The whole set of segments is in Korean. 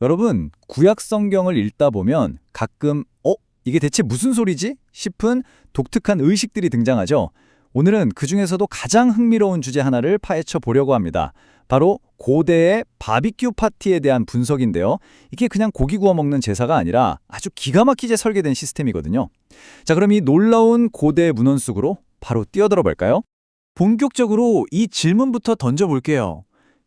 여러분, 구약 성경을 읽다 보면 가끔 이게 대체 무슨 소리지? 싶은 독특한 의식들이 등장하죠. 오늘은 그중에서도 가장 흥미로운 주제 하나를 파헤쳐 보려고 합니다. 바로 고대의 바비큐 파티에 대한 분석인데요. 이게 그냥 고기 구워 먹는 제사가 아니라 아주 기가 막히게 설계된 시스템이거든요. 자, 그럼 이 놀라운 고대 문헌 속으로 바로 뛰어들어 볼까요? 본격적으로 이 질문부터 던져볼게요.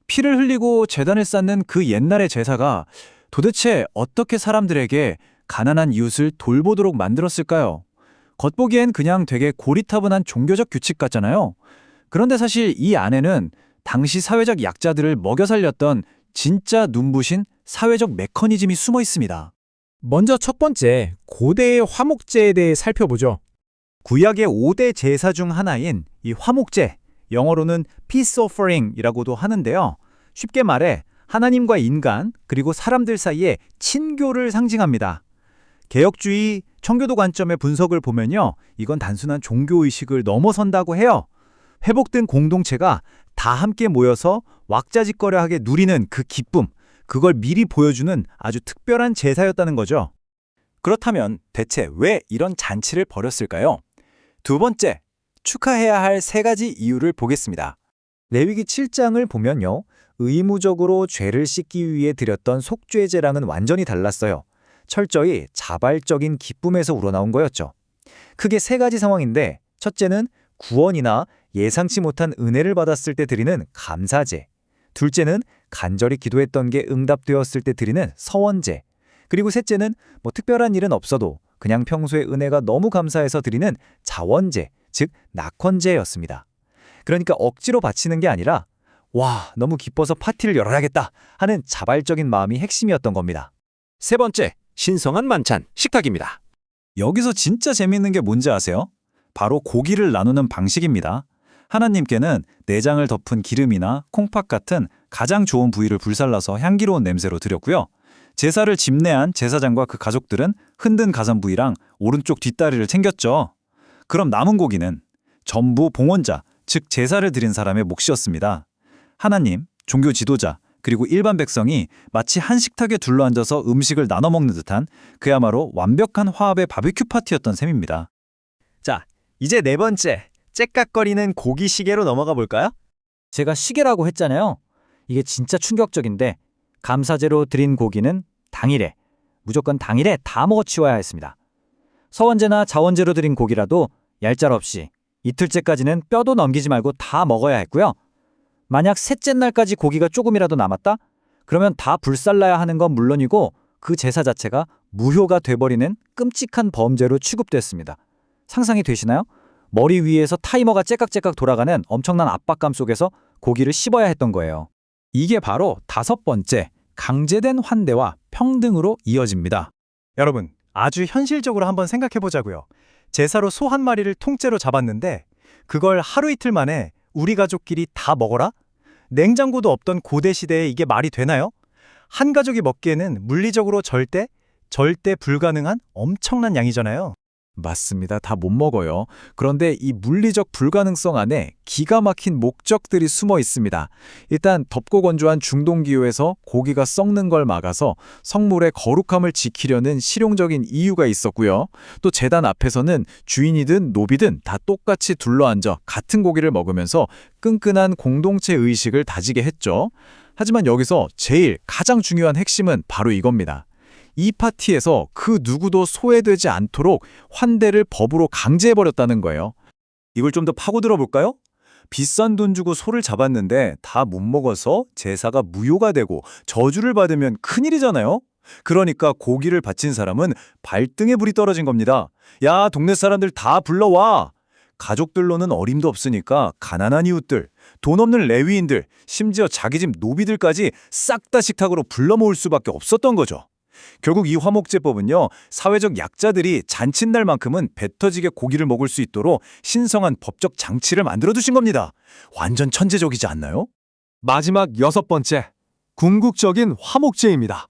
피를 흘리고 제단을 쌓는 그 옛날의 제사가 도대체 어떻게 사람들에게 가난한 이웃을 돌보도록 만들었을까요? 겉보기엔 그냥 되게 고리타분한 종교적 규칙 같잖아요. 그런데 사실 이 안에는 당시 사회적 약자들을 먹여 살렸던 진짜 눈부신 사회적 메커니즘이 숨어 있습니다. 먼저 첫 번째, 고대의 화목제에 대해 살펴보죠. 구약의 5대 제사 중 하나인 이 화목제, 영어로는 peace offering이라고도 하는데요. 쉽게 말해 하나님과 인간 그리고 사람들 사이의 친교를 상징합니다. 개혁주의 청교도 관점의 분석을 보면요. 이건 단순한 종교의식을 넘어선다고 해요. 회복된 공동체가 다 함께 모여서 왁자지껄하게 누리는 그 기쁨, 그걸 미리 보여주는 아주 특별한 제사였다는 거죠. 그렇다면 대체 왜 이런 잔치를 벌였을까요? 두 번째, 축하해야 할 세 가지 이유를 보겠습니다. 레위기 7장을 보면요. 의무적으로 죄를 씻기 위해 드렸던 속죄제랑은 완전히 달랐어요. 철저히 자발적인 기쁨에서 우러나온 거였죠. 크게 세 가지 상황인데 첫째는 구원이나 예상치 못한 은혜를 받았을 때 드리는 감사제, 둘째는 간절히 기도했던 게 응답되었을 때 드리는 서원제, 그리고 셋째는 특별한 일은 없어도 그냥 평소에 은혜가 너무 감사해서 드리는 자원제, 즉 낙헌제였습니다. 그러니까 억지로 바치는 게 아니라 와, 너무 기뻐서 파티를 열어야겠다 하는 자발적인 마음이 핵심이었던 겁니다. 세 번째, 신성한 만찬, 식탁입니다. 여기서 진짜 재밌는 게 뭔지 아세요? 바로 고기를 나누는 방식입니다. 하나님께는 내장을 덮은 기름이나 콩팥 같은 가장 좋은 부위를 불살라서 향기로운 냄새로 드렸고요. 제사를 집례한 제사장과 그 가족들은 흔든 가산 부위랑 오른쪽 뒷다리를 챙겼죠. 그럼 남은 고기는 전부 봉헌자, 즉 제사를 드린 사람의 몫이었습니다. 하나님, 종교 지도자, 그리고 일반 백성이 마치 한 식탁에 둘러앉아서 음식을 나눠 먹는 듯한 그야말로 완벽한 화합의 바비큐 파티였던 셈입니다. 자, 이제 네 번째, 째깍거리는 고기 시계로 넘어가 볼까요? 제가 시계라고 했잖아요. 이게 진짜 충격적인데 감사제로 드린 고기는 당일에, 무조건 당일에 다 먹어치워야 했습니다. 서원제나 자원제로 드린 고기라도 얄짤없이 이틀째까지는 뼈도 넘기지 말고 다 먹어야 했고요. 만약 셋째 날까지 고기가 조금이라도 남았다? 그러면 다 불살라야 하는 건 물론이고 그 제사 자체가 무효가 돼버리는 끔찍한 범죄로 취급됐습니다. 상상이 되시나요? 머리 위에서 타이머가 째깍째깍 돌아가는 엄청난 압박감 속에서 고기를 씹어야 했던 거예요. 이게 바로 다섯 번째, 강제된 환대와 평등으로 이어집니다. 여러분, 아주 현실적으로 한번 생각해 보자고요. 제사로 소 한 마리를 통째로 잡았는데 그걸 하루 이틀 만에 우리 가족끼리 다 먹어라? 냉장고도 없던 고대 시대에 이게 말이 되나요? 한 가족이 먹기에는 물리적으로 절대 불가능한 엄청난 양이잖아요. 맞습니다. 다 못 먹어요. 그런데 이 물리적 불가능성 안에 기가 막힌 목적들이 숨어 있습니다. 일단 덥고 건조한 중동 기후에서 고기가 썩는 걸 막아서 성물의 거룩함을 지키려는 실용적인 이유가 있었고요. 또 제단 앞에서는 주인이든 노비든 다 똑같이 둘러앉아 같은 고기를 먹으면서 끈끈한 공동체 의식을 다지게 했죠. 하지만 여기서 제일 가장 중요한 핵심은 바로 이겁니다. 이 파티에서 그 누구도 소외되지 않도록 환대를 법으로 강제해버렸다는 거예요. 이걸 좀 더 파고들어 볼까요? 비싼 돈 주고 소를 잡았는데 다 못 먹어서 제사가 무효가 되고 저주를 받으면 큰일이잖아요? 그러니까 고기를 바친 사람은 발등에 불이 떨어진 겁니다. 야, 동네 사람들 다 불러와! 가족들로는 어림도 없으니까 가난한 이웃들, 돈 없는 레위인들, 심지어 자기 집 노비들까지 싹 다 식탁으로 불러 모을 수밖에 없었던 거죠. 결국 이 화목제법은요, 사회적 약자들이 잔칫날만큼은 배 터지게 고기를 먹을 수 있도록 신성한 법적 장치를 만들어두신 겁니다. 완전 천재적이지 않나요? 마지막 여섯 번째, 궁극적인 화목제입니다.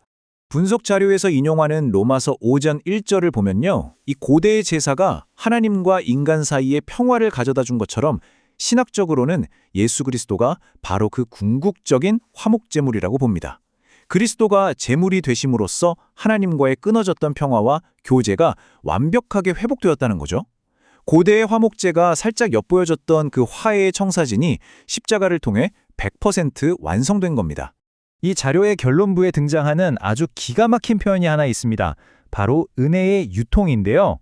분석 자료에서 인용하는 로마서 5장 1절을 보면요, 이 고대의 제사가 하나님과 인간 사이에 평화를 가져다 준 것처럼 신학적으로는 예수 그리스도가 바로 그 궁극적인 화목제물이라고 봅니다. 그리스도가 제물이 되심으로써 하나님과의 끊어졌던 평화와 교제가 완벽하게 회복되었다는 거죠. 고대의 화목제가 살짝 엿보여졌던 그 화해의 청사진이 십자가를 통해 100% 완성된 겁니다. 이 자료의 결론부에 등장하는 아주 기가 막힌 표현이 하나 있습니다. 바로 은혜의 유통인데요.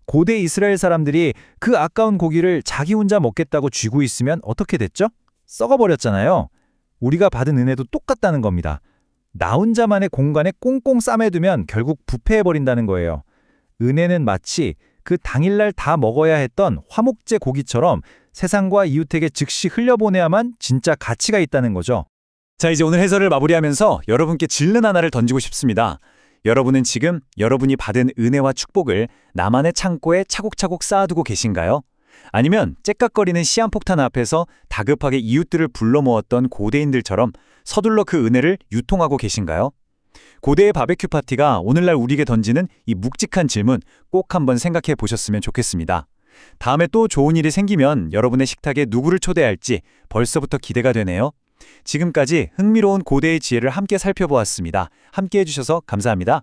고대 이스라엘 사람들이 그 아까운 고기를 자기 혼자 먹겠다고 쥐고 있으면 어떻게 됐죠? 썩어버렸잖아요. 우리가 받은 은혜도 똑같다는 겁니다. 나 혼자만의 공간에 꽁꽁 싸매두면 결국 부패해버린다는 거예요. 은혜는 마치 그 당일날 다 먹어야 했던 화목제 고기처럼 세상과 이웃에게 즉시 흘려보내야만 진짜 가치가 있다는 거죠. 자, 이제 오늘 해설을 마무리하면서 여러분께 질문 하나를 던지고 싶습니다. 여러분은 지금 여러분이 받은 은혜와 축복을 나만의 창고에 차곡차곡 쌓아두고 계신가요? 아니면 째깍거리는 시한폭탄 앞에서 다급하게 이웃들을 불러 모았던 고대인들처럼 서둘러 그 은혜를 유통하고 계신가요? 고대의 바베큐 파티가 오늘날 우리에게 던지는 이 묵직한 질문 꼭 한번 생각해 보셨으면 좋겠습니다. 다음에 또 좋은 일이 생기면 여러분의 식탁에 누구를 초대할지 벌써부터 기대가 되네요. 지금까지 흥미로운 고대의 지혜를 함께 살펴보았습니다. 함께 해주셔서 감사합니다.